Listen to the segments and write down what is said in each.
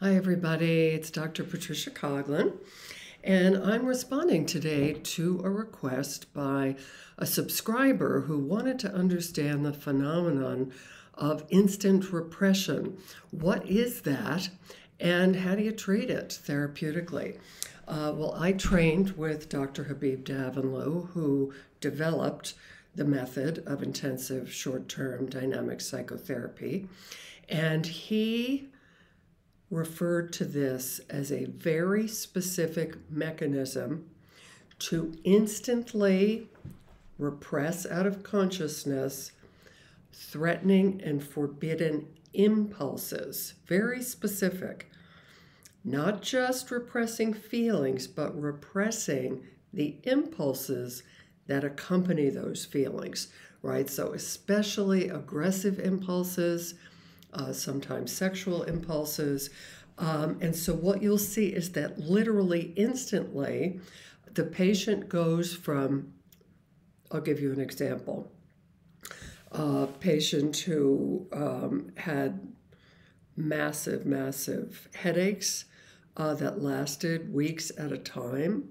Hi, everybody. It's Dr. Patricia Coughlin, and I'm responding today to a request by a subscriber who wanted to understand the phenomenon of instant repression. What is that, and how do you treat it therapeutically? Well, I trained with Dr. Habib Davanloo, who developed the method of intensive short-term dynamic psychotherapy, and he referred to this as a very specific mechanism to instantly repress out of consciousness threatening and forbidden impulses. Very specific. Not just repressing feelings, but repressing the impulses that accompany those feelings, right? So especially aggressive impulses, sometimes sexual impulses. And so what you'll see is that literally instantly, the patient goes from, I'll give you an example, a patient who had massive headaches that lasted weeks at a time.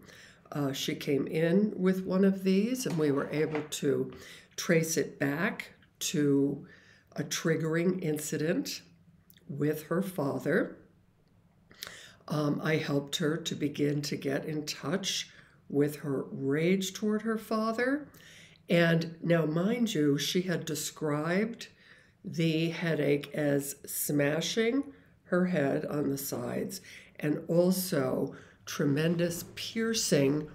She came in with one of these, and we were able to trace it back to a triggering incident with her father. I helped her to begin to get in touch with her rage toward her father. And now, mind you, she had described the headache as smashing her head on the sides and also tremendous piercing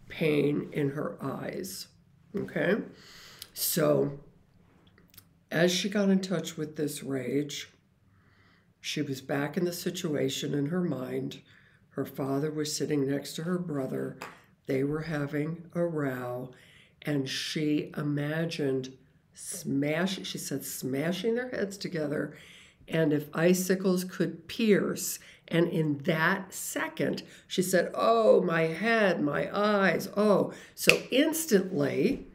pain in her eyes. Okay? So, as she got in touch with this rage, she was back in the situation in her mind. Her father was sitting next to her brother. They were having a row, and she imagined she said smashing their heads together, and if icicles could pierce. And in that second, she said, "Oh, my head, my eyes, oh." So instantly,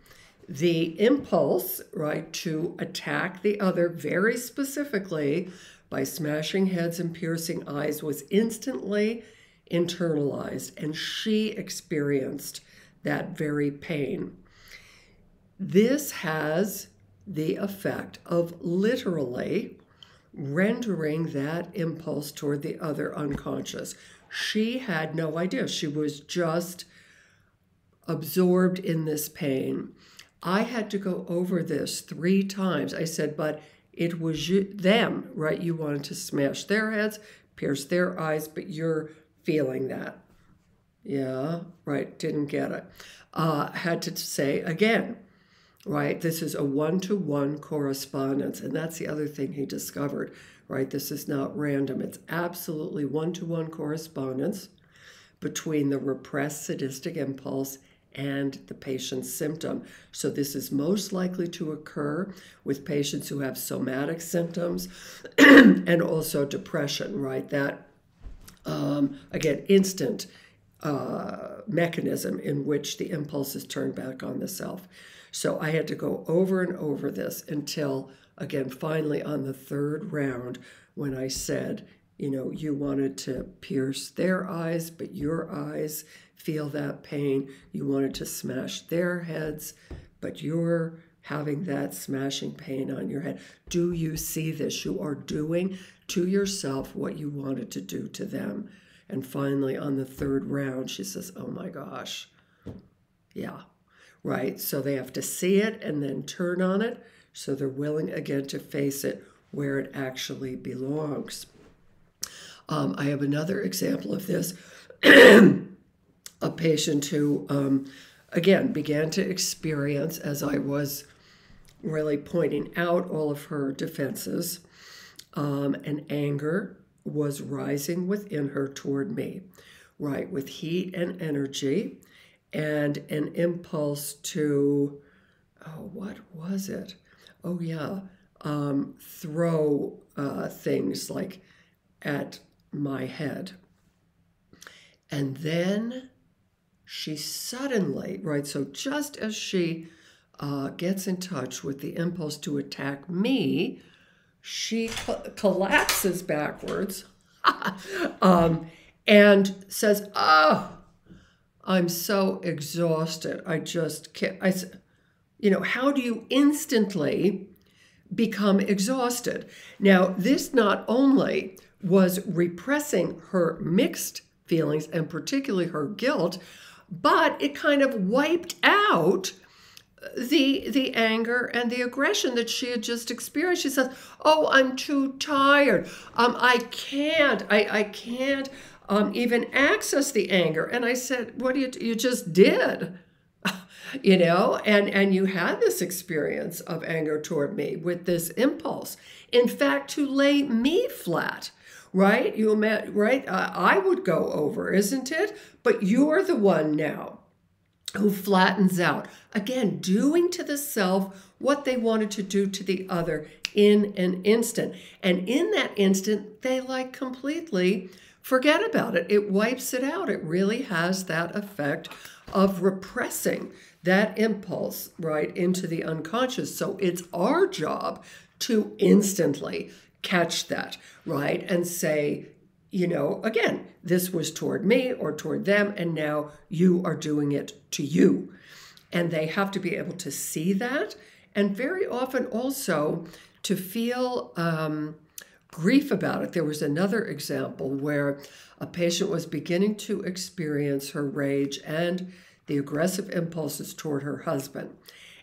the impulse, right, to attack the other very specifically by smashing heads and piercing eyes was instantly internalized, and she experienced that very pain. This has the effect of literally rendering that impulse toward the other unconscious. She had no idea. She was just absorbed in this pain. I had to go over this 3 times. I said, but it was them, right? You wanted to smash their heads, pierce their eyes, but you're feeling that. Yeah, right, didn't get it. Had to say again, right? This is a one-to-one correspondence, and that's the other thing he discovered, right? This is not random. It's absolutely one-to-one correspondence between the repressed sadistic impulse and the patient's symptom. So this is most likely to occur with patients who have somatic symptoms and also depression, right? That, again, instant mechanism in which the impulse is turned back on the self. So I had to go over and over this until, again, finally on the 3rd round, when I said, you wanted to pierce their eyes, but your eyes feel that pain. You wanted to smash their heads, but you're having that smashing pain on your head. Do you see this? You are doing to yourself what you wanted to do to them. And finally, on the 3rd round, she says, oh my gosh, yeah, right? So they have to see it and then turn on it, so they're willing again to face it where it actually belongs. I have another example of this. A patient who, again, began to experience, as I was really pointing out all of her defenses, and anger was rising within her toward me, right, with heat and energy, and an impulse to, oh, what was it? Oh, yeah, throw things like at my head. And then she suddenly, right, so just as she gets in touch with the impulse to attack me, she collapses backwards And says, oh, I'm so exhausted. I just can't. I said, how do you instantly become exhausted? Now, this not only was repressing her mixed feelings and particularly her guilt, but it kind of wiped out the anger and the aggression that she had just experienced. She says, "Oh, I'm too tired. I can't even access the anger." And I said, "What do you just did?" And you had this experience of anger toward me with this impulse, in fact, to lay me flat, right? Right? I would go over, isn't it? But you're the one now who flattens out. Again, doing to the self what they wanted to do to the other in an instant. And in that instant, they completely forget about it. It wipes it out. It really has that effect of repressing that impulse right into the unconscious. So it's our job to instantly catch that, right? And say, again, this was toward me or toward them, and now you are doing it to you. And they have to be able to see that, and very often also to feel grief about it. There was another example where a patient was beginning to experience her rage and the aggressive impulses toward her husband.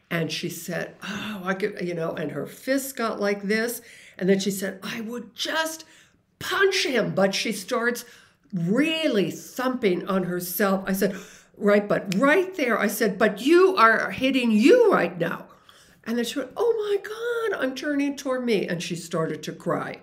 And she said, oh, I could, and her fists got like this. And then she said, I would just punch him. But she starts really thumping on herself. I said, right, but right there, I said, but you are hitting you right now. And then she went, oh my God, I'm turning toward me. And she started to cry,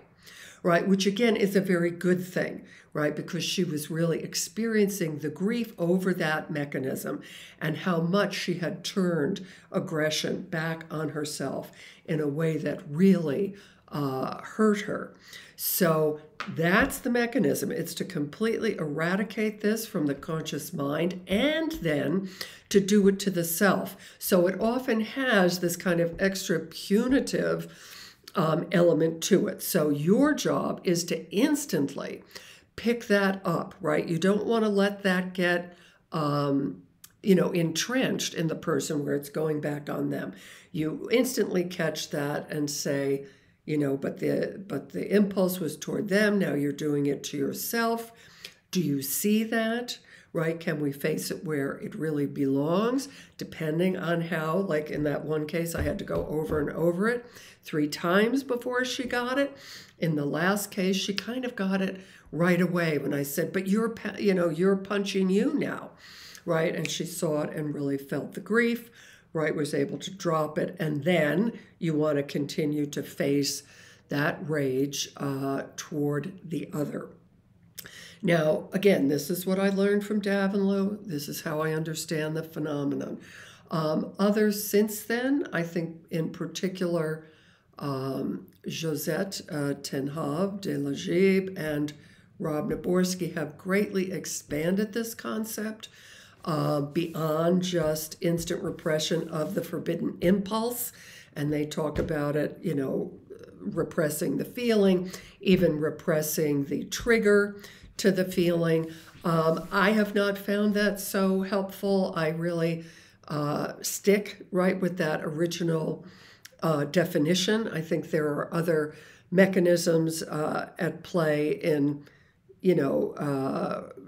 right? Which again is a very good thing, right? Because she was really experiencing the grief over that mechanism and how much she had turned aggression back on herself in a way that really hurt her. So that's the mechanism. It's to completely eradicate this from the conscious mind and then to do it to the self. So it often has this kind of extra punitive element to it. So your job is to instantly pick that up, right? You don't want to let that get, entrenched in the person where it's going back on them. You instantly catch that and say, but the impulse was toward them. Now you're doing it to yourself. Do you see that? Right? Can we face it where it really belongs? Depending on how, like in that one case, I had to go over and over it 3 times before she got it. In the last case, she kind of got it right away when I said, but you're punching you now, right? And she saw it and really felt the grief, right? Was able to drop it. And then you want to continue to face that rage toward the other. Now, again, this is what I learned from Davenlo. This is how I understand the phenomenon. Others since then, I think in particular, Josette Tenhav de Lagib and Rob Naborsky have greatly expanded this concept beyond just instant repression of the forbidden impulse. And they talk about it, repressing the feeling, even repressing the trigger to the feeling. I have not found that so helpful. I really stick right with that original definition. I think there are other mechanisms at play in,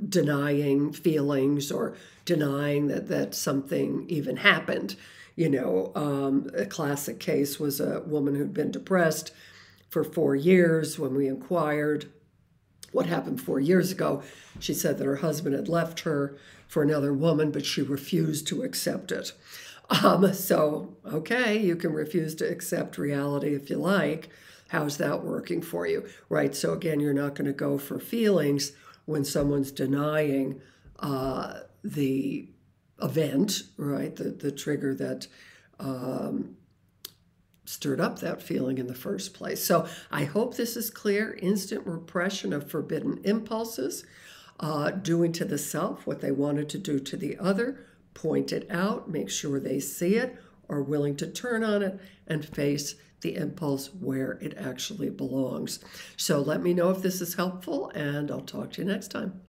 denying feelings or denying that something even happened. A classic case was a woman who'd been depressed for 4 years. When we inquired what happened 4 years ago, she said that her husband had left her for another woman, but she refused to accept it. So, okay, you can refuse to accept reality if you like. How's that working for you, right? So again, you're not going to go for feelings when someone's denying the event, right? The trigger that stirred up that feeling in the first place. So I hope this is clear. Instant repression of forbidden impulses, doing to the self what they wanted to do to the other, point it out, make sure they see it, are willing to turn on it and face the impulse where it actually belongs. So let me know if this is helpful, and I'll talk to you next time.